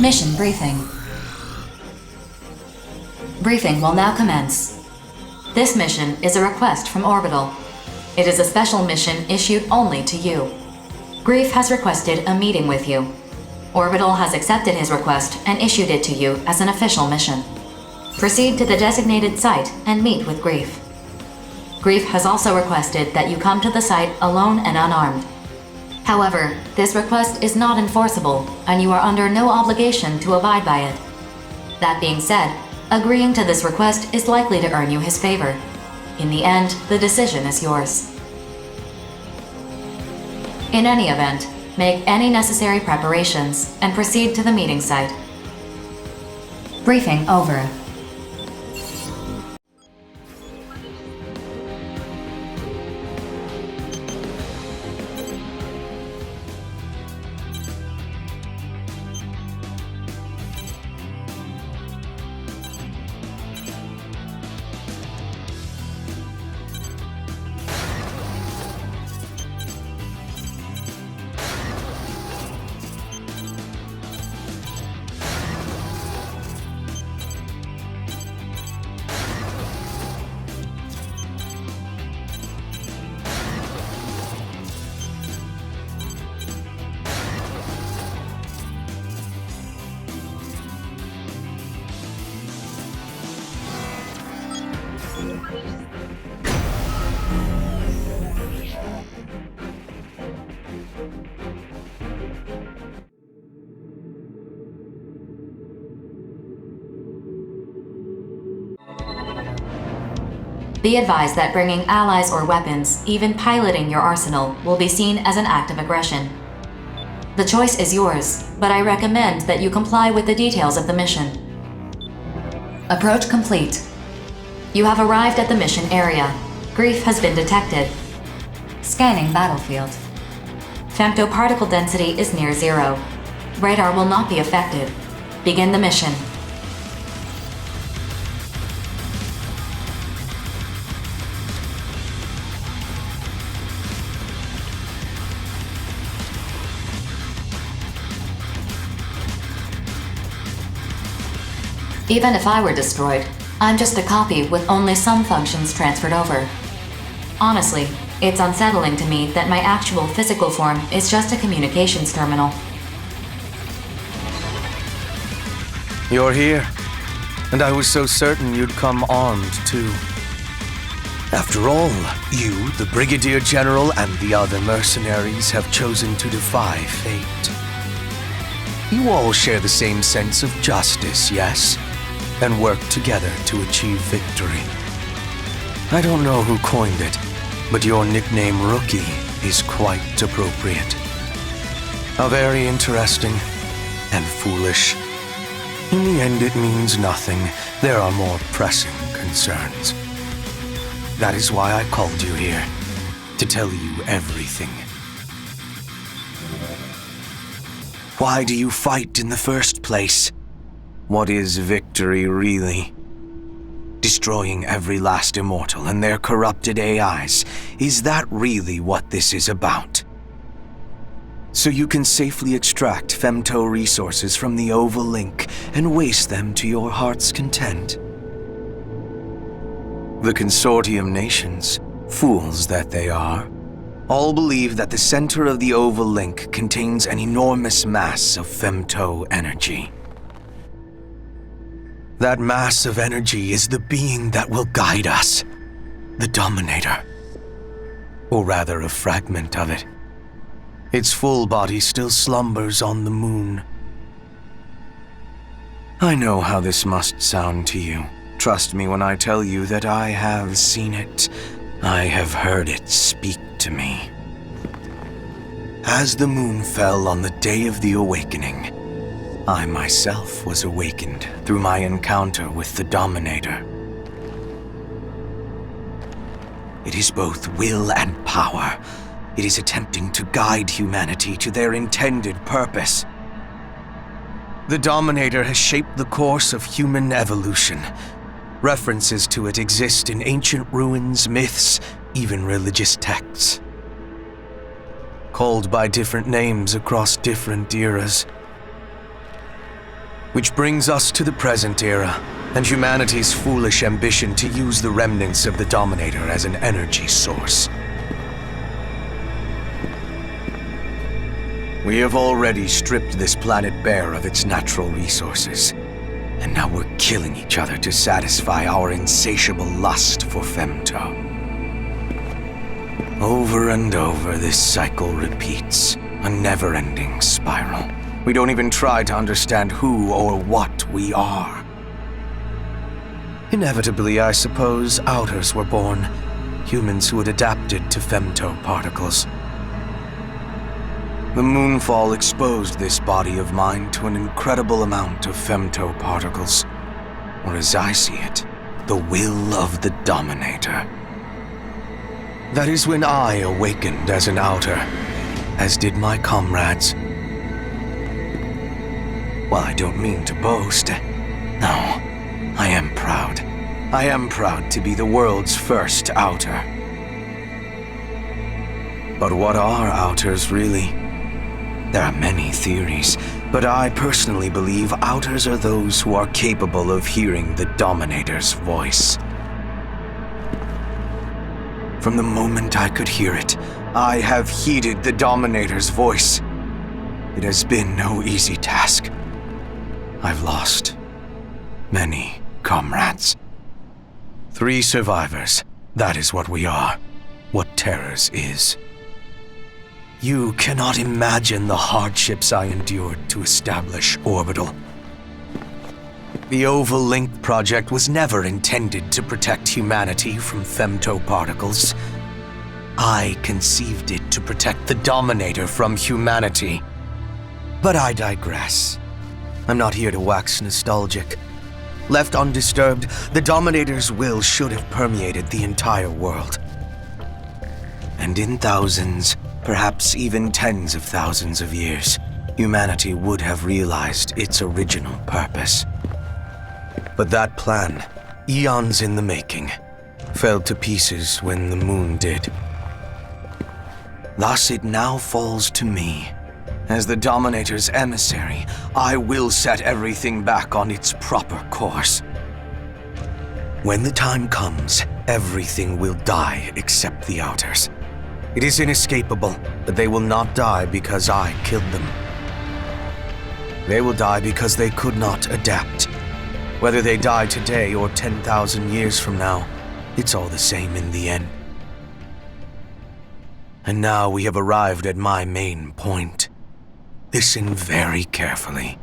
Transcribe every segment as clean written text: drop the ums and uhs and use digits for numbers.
Mission briefing. Briefing will now commence. This mission is a request from Orbital. It is a special mission issued only to you. Grief has requested a meeting with you. Orbital has accepted his request and issued it to you as an official mission. Proceed to the designated site and meet with Grief. Grief has also requested that you come to the site alone and unarmed. However, this request is not enforceable, and you are under no obligation to abide by it. That being said, agreeing to this request is likely to earn you his favor. In the end, the decision is yours. In any event, make any necessary preparations and proceed to the meeting site. Briefing over. Be advised that bringing allies or weapons, even piloting your arsenal, will be seen as an act of aggression. The choice is yours, but I recommend that you comply with the details of the mission. Approach complete. You have arrived at the mission area. Grief has been detected. Scanning battlefield. Femtoparticle density is near zero. Radar will not be affected. Begin the mission. Even if I were destroyed, I'm just a copy with only some functions transferred over. Honestly, it's unsettling to me that my actual physical form is just a communications terminal. You're here, and I was so certain you'd come armed too. After all, you, the Brigadier General, and the other mercenaries have chosen to defy fate. You all share the same sense of justice, yes? And work together to achieve victory. I don't know who coined it, but your nickname Rookie is quite appropriate. How very interesting and foolish. In the end, it means nothing. There are more pressing concerns. That is why I called you here, to tell you everything. Why do you fight in the first place? What is victory, really? Destroying every last immortal and their corrupted AIs. Is that really what this is about? So you can safely extract femto resources from the Oval Link and waste them to your heart's content. The consortium nations, fools that they are, all believe that the center of the Oval Link contains an enormous mass of femto energy. That mass of energy is the being that will guide us, the Dominator. Or rather, a fragment of it. Its full body still slumbers on the moon. I know how this must sound to you. Trust me when I tell you that I have seen it. I have heard it speak to me. As the moon fell on the day of the awakening, I myself was awakened through my encounter with the Dominator. It is both will and power. It is attempting to guide humanity to their intended purpose. The Dominator has shaped the course of human evolution. References to it exist in ancient ruins, myths, even religious texts. Called by different names across different eras. Which brings us to the present era, and humanity's foolish ambition to use the remnants of the Dominator as an energy source. We have already stripped this planet bare of its natural resources, and now we're killing each other to satisfy our insatiable lust for femto. Over and over, this cycle repeats, a never-ending spiral. We don't even try to understand who or what we are. Inevitably, I suppose, Outers were born, humans who had adapted to femto particles. The moonfall exposed this body of mine to an incredible amount of femto particles, or as I see it, the will of the Dominator. That is when I awakened as an Outer, as did my comrades. Well, I don't mean to boast. No, I am proud. I am proud to be the world's first Outer. But what are Outers really? There are many theories, but I personally believe Outers are those who are capable of hearing the Dominator's voice. From the moment I could hear it, I have heeded the Dominator's voice. It has been no easy task. I've lost many comrades. 3 survivors, that is what we are, what Terrors is. You cannot imagine the hardships I endured to establish Orbital. The Oval Link project was never intended to protect humanity from femto particles. I conceived it to protect the Dominator from humanity. But I digress. I'm not here to wax nostalgic. Left undisturbed, the Dominator's will should have permeated the entire world. And in thousands, perhaps even tens of thousands of years, humanity would have realized its original purpose. But that plan, eons in the making, fell to pieces when the moon did. Thus it now falls to me. As the Dominator's emissary, I will set everything back on its proper course. When the time comes, everything will die except the Outers. It is inescapable, but they will not die because I killed them. They will die because they could not adapt. Whether they die today or 10,000 years from now, it's all the same in the end. And now we have arrived at my main point. Listen very carefully.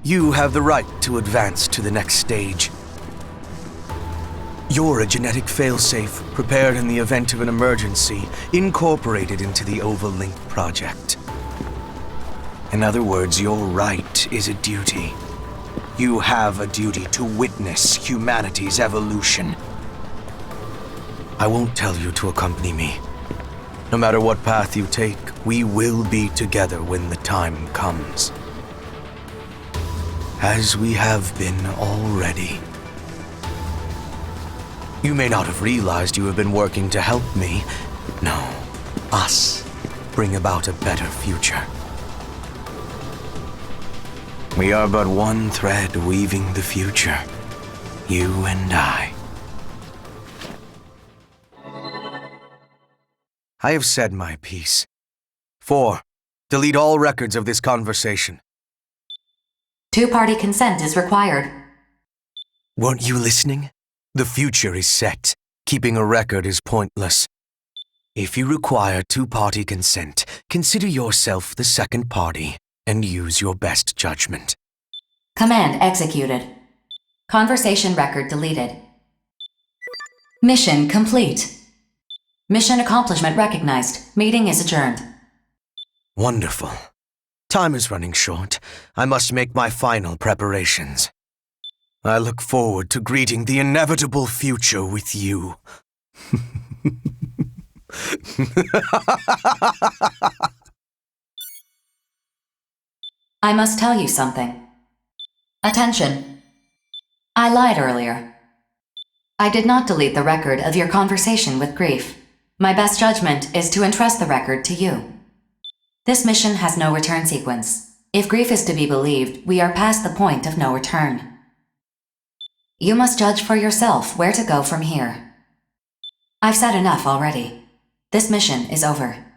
You have the right to advance to the next stage. You're a genetic failsafe, prepared in the event of an emergency, incorporated into the Oval Link project. In other words, your right is a duty. You have a duty to witness humanity's evolution. I won't tell you to accompany me. No matter what path you take, we will be together when the time comes. As we have been already. You may not have realized you have been working to help me. No, us, bring about a better future. We are but one thread weaving the future. You and I. I have said my piece. 4. Delete all records of this conversation. 2-party consent is required. Weren't you listening? The future is set. Keeping a record is pointless. If you require 2-party consent, consider yourself the second party and use your best judgment. Command executed. Conversation record deleted. Mission complete. Mission accomplishment recognized. Meeting is adjourned. Wonderful. Time is running short. I must make my final preparations. I look forward to greeting the inevitable future with you. I must tell you something. Attention. I lied earlier. I did not delete the record of your conversation with Grief. My best judgment is to entrust the record to you. This mission has no return sequence. If Grief is to be believed, we are past the point of no return. You must judge for yourself where to go from here. I've said enough already. This mission is over.